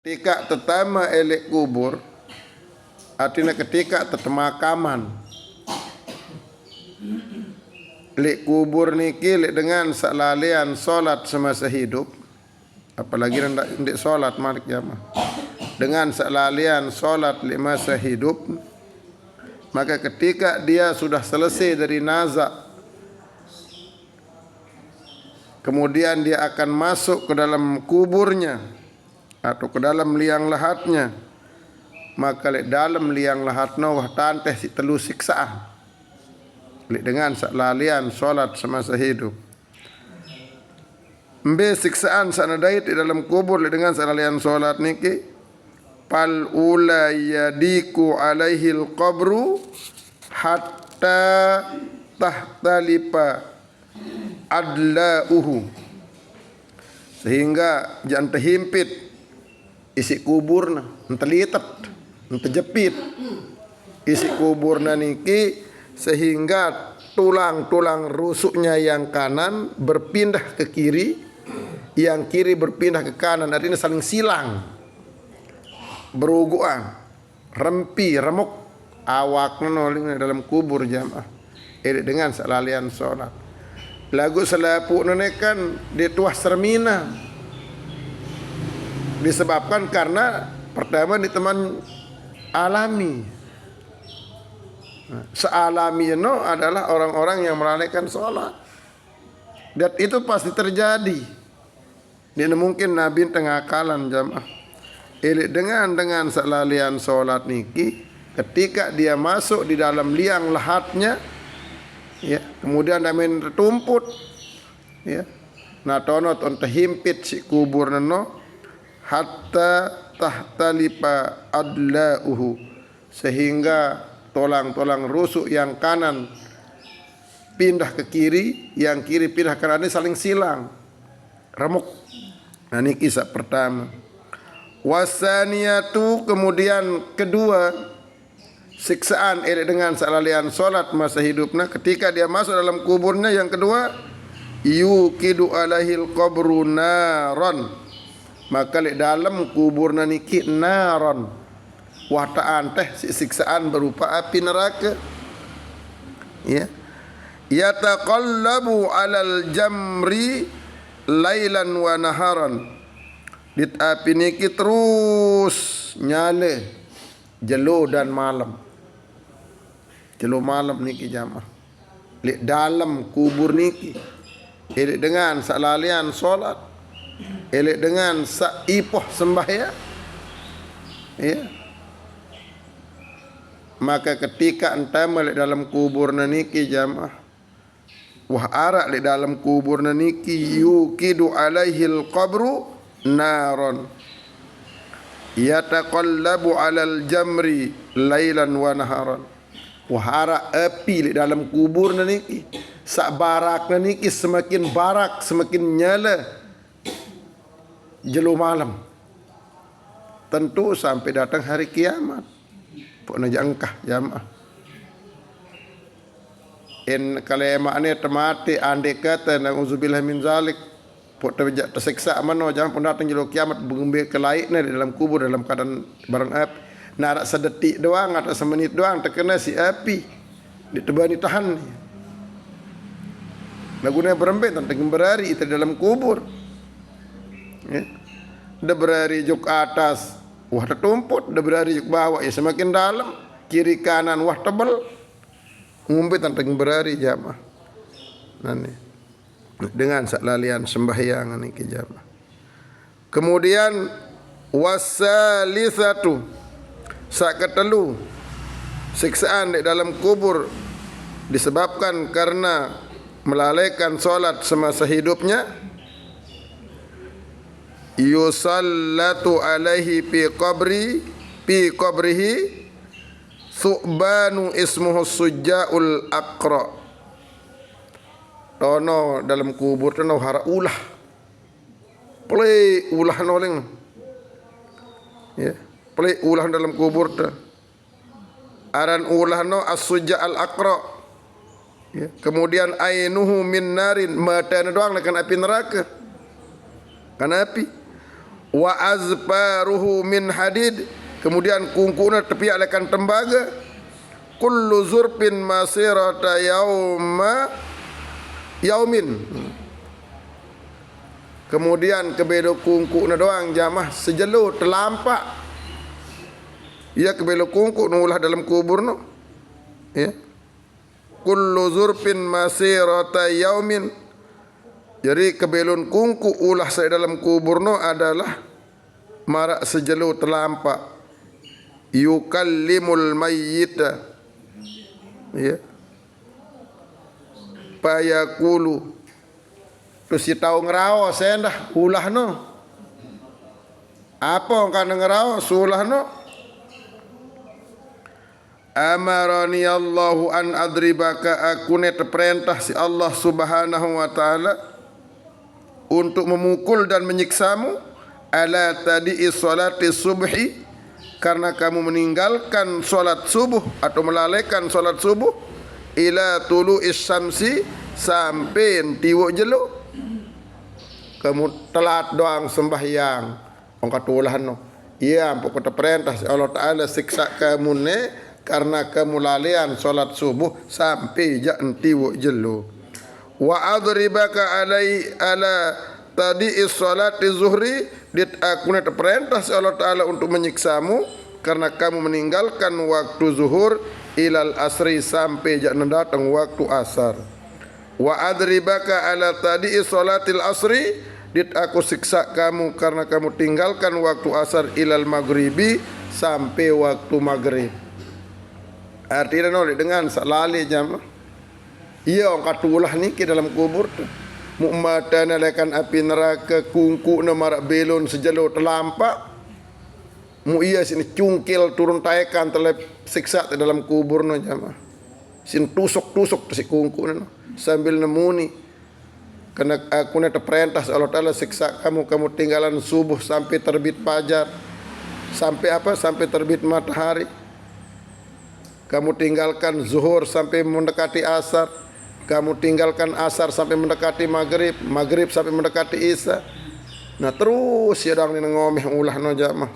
Ketika tertama elek kubur, artinya ketika tertemakaman. Lek kubur niki lek dengan salalian solat semasa hidup, apalagi ndak solat malik jamaah. Dengan salalian solat lek masa hidup, maka ketika dia sudah selesai dari nazak, kemudian dia akan masuk ke dalam kuburnya atau ke dalam liang lahatnya, maka lek dalam liang lahatna wah tanteh si telu siksaan lek dengan salalian solat semasa hidup. Mbe siksaan sanadait di dalam kubur lek dengan salalian solat niki, pal ula yadiku alaihi alqabru hatta tahtalipa adlauhu, sehingga jangan terhimpit isi kuburna, entelitet, entejepit isi kuburna niki, sehingga tulang-tulang rusuknya yang kanan berpindah ke kiri, yang kiri berpindah ke kanan, artinya saling silang, beruguan, rempi, remuk awakna noling dalam kubur jamaah. Ini dengan salalian solat. Lagu selapu kan dituah sermina. Disebabkan karena pertama di teman alami. Sealami no adalah orang-orang yang melalaikan sholat. Dan itu pasti terjadi. Ini mungkin Nabi tengah kalan jamaah. Dengan salalian sholat niki, ketika dia masuk di dalam liang lahatnya, ya, kemudian damen tertumput, ya, natonot on terhimpit si kubur no, hatta tahtalipa adlauhu, sehingga tulang-tulang rusuk yang kanan pindah ke kiri, yang kiri pindah ke kanan, saling silang, remuk. Nah ini kisah pertama. Wasaniyatu, kemudian kedua, siksaan dengan salalian solat masa hidupnya, ketika dia masuk dalam kuburnya yang kedua, yukidu alahil qabru naron, maka di dalam kuburna niki naron, wataan teh siksaan berupa api neraka, ya, yataqallabu alal jamri lailan wa naharan, dit api niki terus nyale jelo dan malam, jelo malam niki jamaah di dalam kubur niki, dengan salalian solat, dengan saipoh sembahyang, ya, maka ketika entah melek dalam kubur niki jamaah, wah arak di dalam kubur niki, yukidu alaihil qabru naron, yataqallabu alal jamri lailan wa naharan, wah arak api di dalam kubur niki, sak barak niki semakin barak, semakin nyala jelo malam, tentu sampai datang hari kiamat. Pokoknya jangkah jamaah. Kalau emaknya temati andai kata na'udzubillah min zalik, pok tersiksa mano jangan pun datang jelo kiamat mengambil kelaiknya di dalam kubur dalam keadaan barang api. Narak sedetik doang atau semenit doang terkena si api, ditebani tahan. Lagunya berembet tentang berhari itu dalam kubur. Ya. Dah berhari juk atas, wah tertumput, dah berhari juk bawah, ya semakin dalam, kiri kanan wah tebal, ngumpet tentang berhari jamaah. Nani dengan salalian sembahyang ini ke jamaah. Kemudian wasalisatu, sakatelu, siksaan di dalam kubur disebabkan karena melalaikan solat semasa hidupnya, yusallatu alaihi fi qabrihi su'banu ismuhu sujja'ul aqra. Tono dalam kubur tono hara ulah, play ulah noleng, ya, play ulah dalam kubur tu. Aran ulah no as-sujja'al aqra, ya. Kemudian ainuhu min narin, mata doang kan api neraka, kan api. wa azparuhu min hadid, kemudian kungkuna tepiak lekan tembaga, kullu zurpin masirata yaumin. Kemudian kebelo kungkuna doang jamah sejelo terlampak. Ya kebelo kungku nulah dalam kubur no. Ya. Kullu zurpin masirata yaumin. Jadi kebelun kungku ulah saya dalam kubur no adalah marak sejelo terlampak. Yukallimul mayyita. Ya. Payakulu. Terus si tahu ngerawas saya dah ulah no. Apa kan ngerawas ulah no? Amarani Allahu an adribaka, aku ne terperintah si Allah Subhanahu wa taala untuk memukul dan menyiksamu ala tadi salati subhi, karena kamu meninggalkan solat subuh atau melalaikan solat subuh, ila tulu'is syamsi, sampai tiwuk jelo. Kamu telat doang sembahyang, orang kata ulahan no. Iya, pokok kata perintah Allah Taala siksa kamu ne karena kamu lalian solat subuh sampai tiwuk jelo. Wa adribaka ala tadi salati zuhri, dit aku ne perintah Allah Taala untuk menyiksamu karena kamu meninggalkan waktu zuhur ilal asri, sampai datang waktu asar. Wa adribaka ala tadi salatil asri, dit aku siksa kamu karena kamu tinggalkan waktu asar ilal maghribi, sampai waktu maghrib. Artinya nolak dengan salali jam. Iya orang katulah ni ke dalam kubur tu. Mu'matana lekan api neraka, kungku na marak belon sejalo terlampak. Mu iya sini cungkil turun taikan terlep siksa di dalam kubur no jamaah. Sin tusuk-tusuk si kungku no sambil nemuni. Karena aku nak terperintah Allah Taala siksa kamu tinggalan subuh sampai terbit fajar. Sampai apa? Sampai terbit matahari. Kamu tinggalkan zuhur sampai mendekati asar. Kamu tinggalkan asar sampai mendekati maghrib. Maghrib sampai mendekati isya. Nah terus ya dang ni ngomeh ulah no jamaah.